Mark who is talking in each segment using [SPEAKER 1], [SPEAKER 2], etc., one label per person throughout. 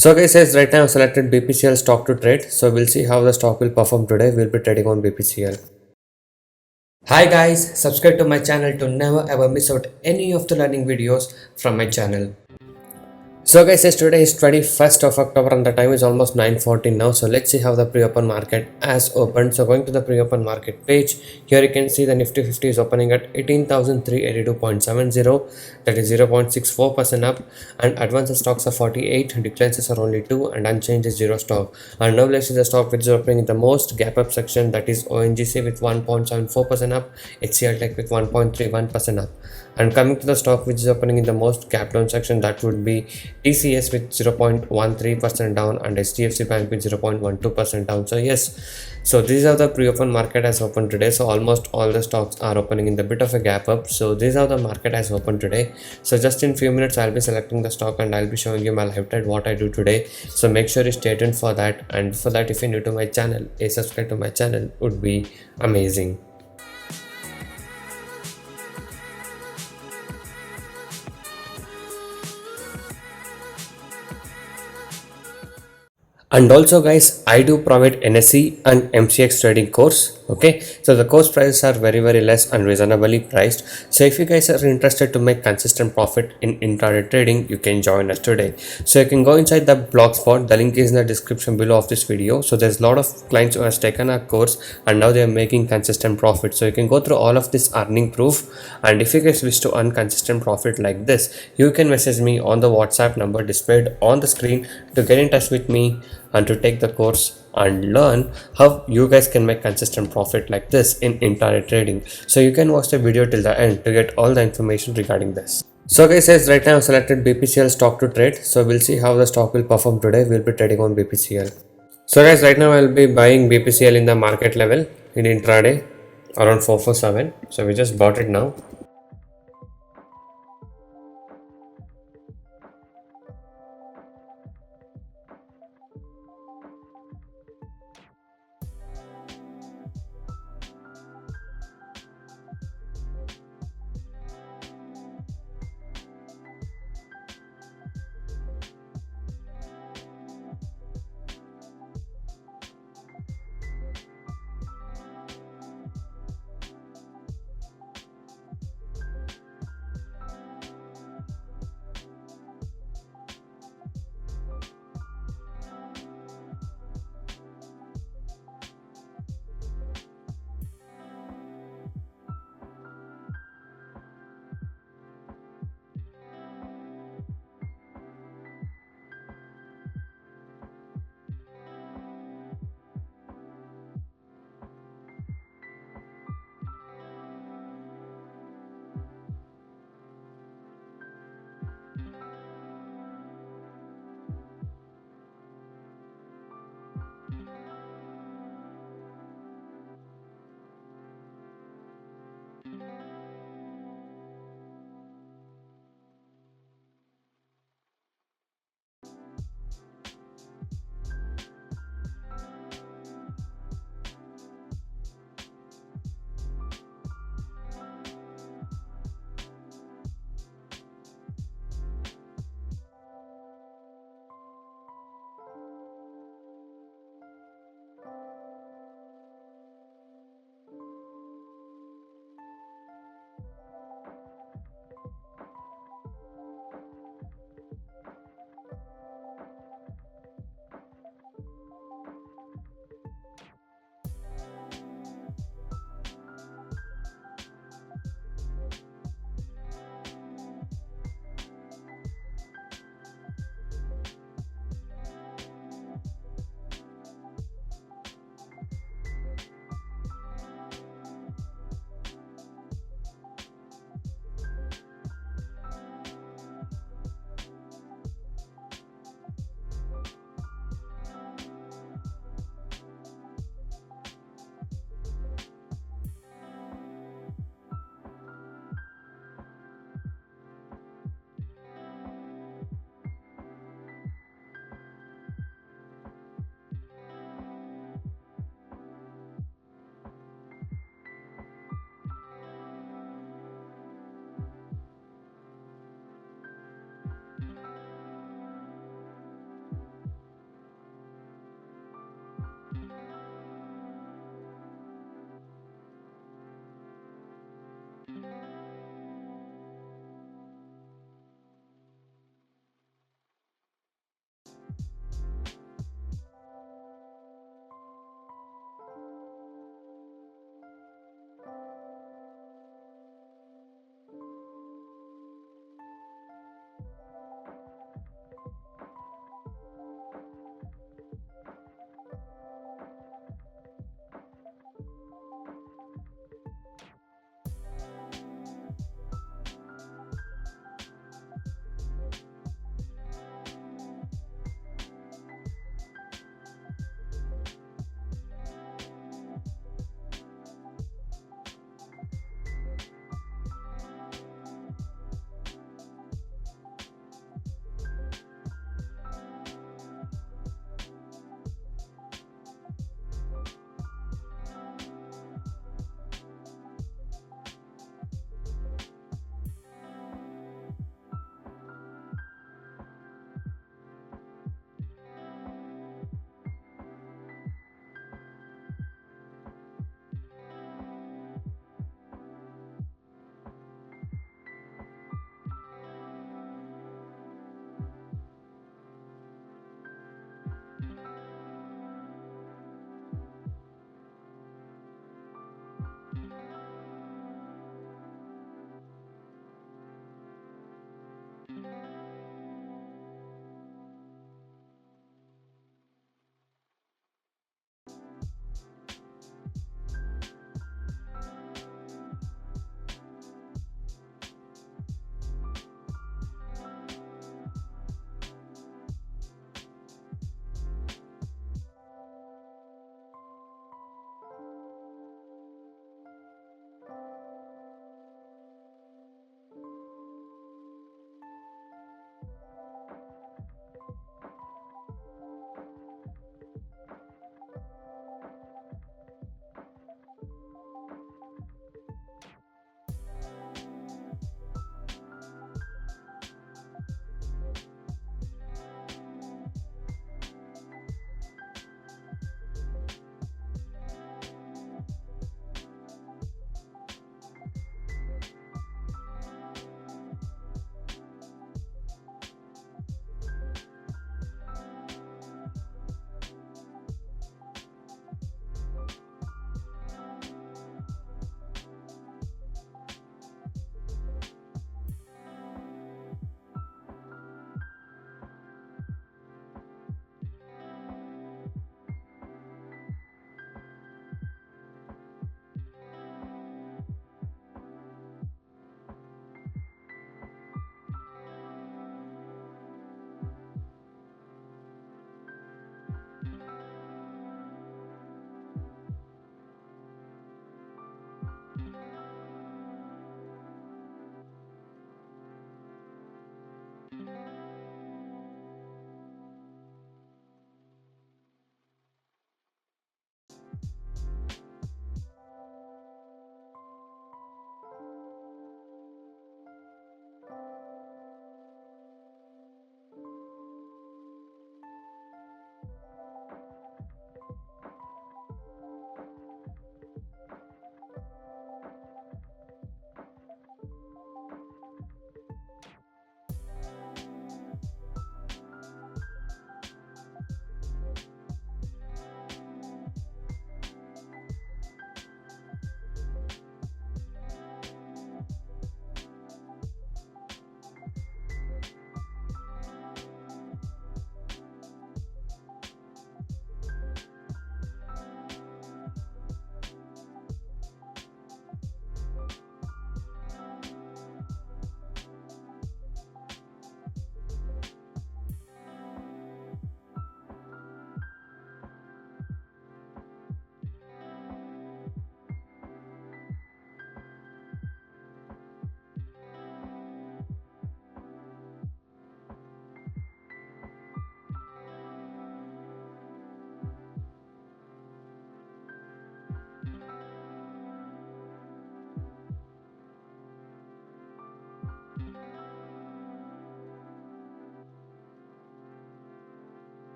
[SPEAKER 1] So guys, as right now I've selected BPCL stock to trade. So we'll see how the stock will perform today. We'll be trading on BPCL. Hi guys, subscribe to my channel to never ever miss out any of the learning videos from my channel. So guys, yes, today is 21st of October and the time is almost 9:14 now. So let's see how the pre-open market has opened. So going to the pre-open market page, here you can see the Nifty 50 is opening at 18,382.70. That is 0.64% up, and advanced stocks are 48, declines are only 2, and unchanged is 0 stock. And now let's see the stock which is opening in the most gap up section, that is ONGC with 1.74% up, HCL Tech with 1.31% up. And coming to the stock which is opening in the most gap down section, that would be TCS with 0.13% down and HDFC Bank with 0.12% down. So yes, so this is how the pre-open market has opened today. So almost all the stocks are opening in the bit of a gap up. So this is how the market has opened today. So just in few minutes I'll be selecting the stock and I'll be showing you my live trade what I do today. So make sure you stay tuned for that, and for that, if you're new to my channel, a subscribe to my channel would be amazing. And also guys, I do provide NSE and MCX trading course. Okay, so the course prices are very less and reasonably priced. So if you guys are interested to make consistent profit in intraday trading, you can join us today. So you can go inside the blogspot. The link is in the description below of this video. So there's a lot of clients who has taken our course and now they are making consistent profit. So you can go through all of this earning proof, and if you guys wish to earn consistent profit like this, you can message me on the WhatsApp number displayed on the screen to get in touch with me and to take the course and learn how you guys can make consistent profit like this in intraday trading. So you can watch the video till the end to get all the information regarding this. So guys, as right now I've selected BPCL stock to trade. So we'll see how the stock will perform today. We'll be trading on BPCL. So guys, right now I'll be buying BPCL in the market level in intraday around 447. So we just bought it now.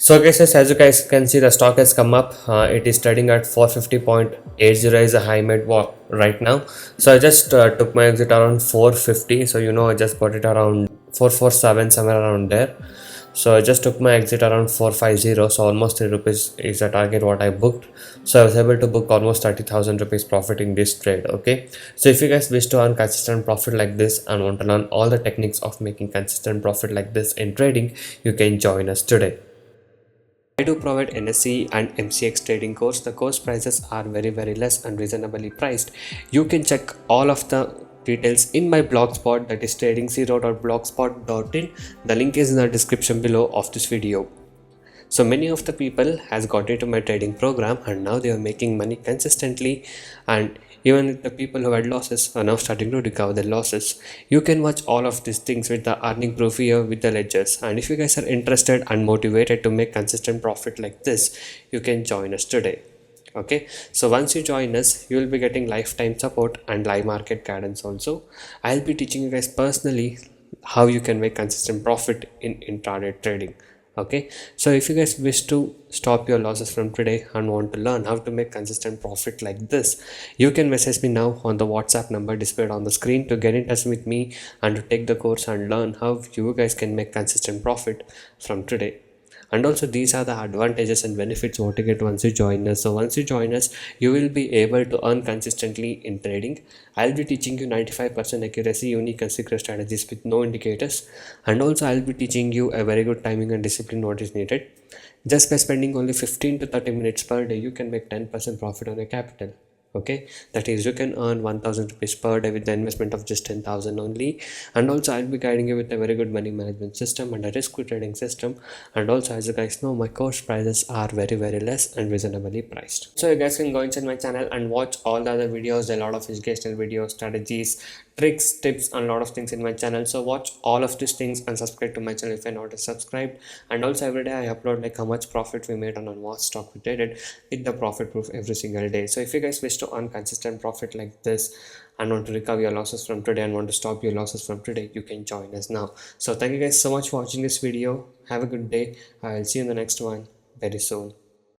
[SPEAKER 1] So guys, as you guys can see, the stock has come up. It is trading at 450.80 is a high mid walk right now. So I just took my exit around 450. So I just got it around 447, somewhere around there. So I just took my exit around 450. So almost 3 rupees is the target what I booked. So I was able to book almost 30,000 rupees profit in this trade. Okay. So if you guys wish to earn consistent profit like this and want to learn all the techniques of making consistent profit like this in trading, you can join us today. I do provide NSE and MCX trading course. The course prices are very less and reasonably priced. You can check all of the details in my blogspot, that is trading0.blogspot.in. The link is in the description below of this video. So many of the people has got into my trading program and now they are making money consistently, and even the people who had losses are now starting to recover their losses. You can watch all of these things with the earning proof here with the ledgers, and if you guys are interested and motivated to make consistent profit like this, you can join us today. Okay, so once you join us, you will be getting lifetime support and live market guidance also. I'll be teaching you guys personally how you can make consistent profit in intraday trading. Okay, so if you guys wish to stop your losses from today and want to learn how to make consistent profit like this, you can message me now on the WhatsApp number displayed on the screen to get in touch with me and to take the course and learn how you guys can make consistent profit from today. And also these are the advantages and benefits what you get once you join us. So once you join us, you will be able to earn consistently in trading. I'll be teaching you 95% accuracy, unique and secret strategies with no indicators, and also I'll be teaching you a very good timing and discipline what is needed. Just by spending only 15 to 30 minutes per day, you can make 10% profit on your capital. Okay, that is, you can earn 1000 rupees per day with the investment of just 10,000 only. And also I'll be guiding you with a very good money management system and a risk trading system. And also, as you guys know, my course prices are very less and reasonably priced. So you guys can go inside my channel and watch all the other videos, a lot of educational videos, strategies, tricks, tips, and a lot of things in my channel. So watch all of these things and subscribe to my channel if you're not subscribed. And also every day I upload like how much profit we made on what stock we traded with the profit proof every single day. So if you guys wish to earn consistent profit like this and want to recover your losses from today and want to stop your losses from today, you can join us now. So thank you guys so much for watching this video. Have a good day. I'll see you in the next one very soon.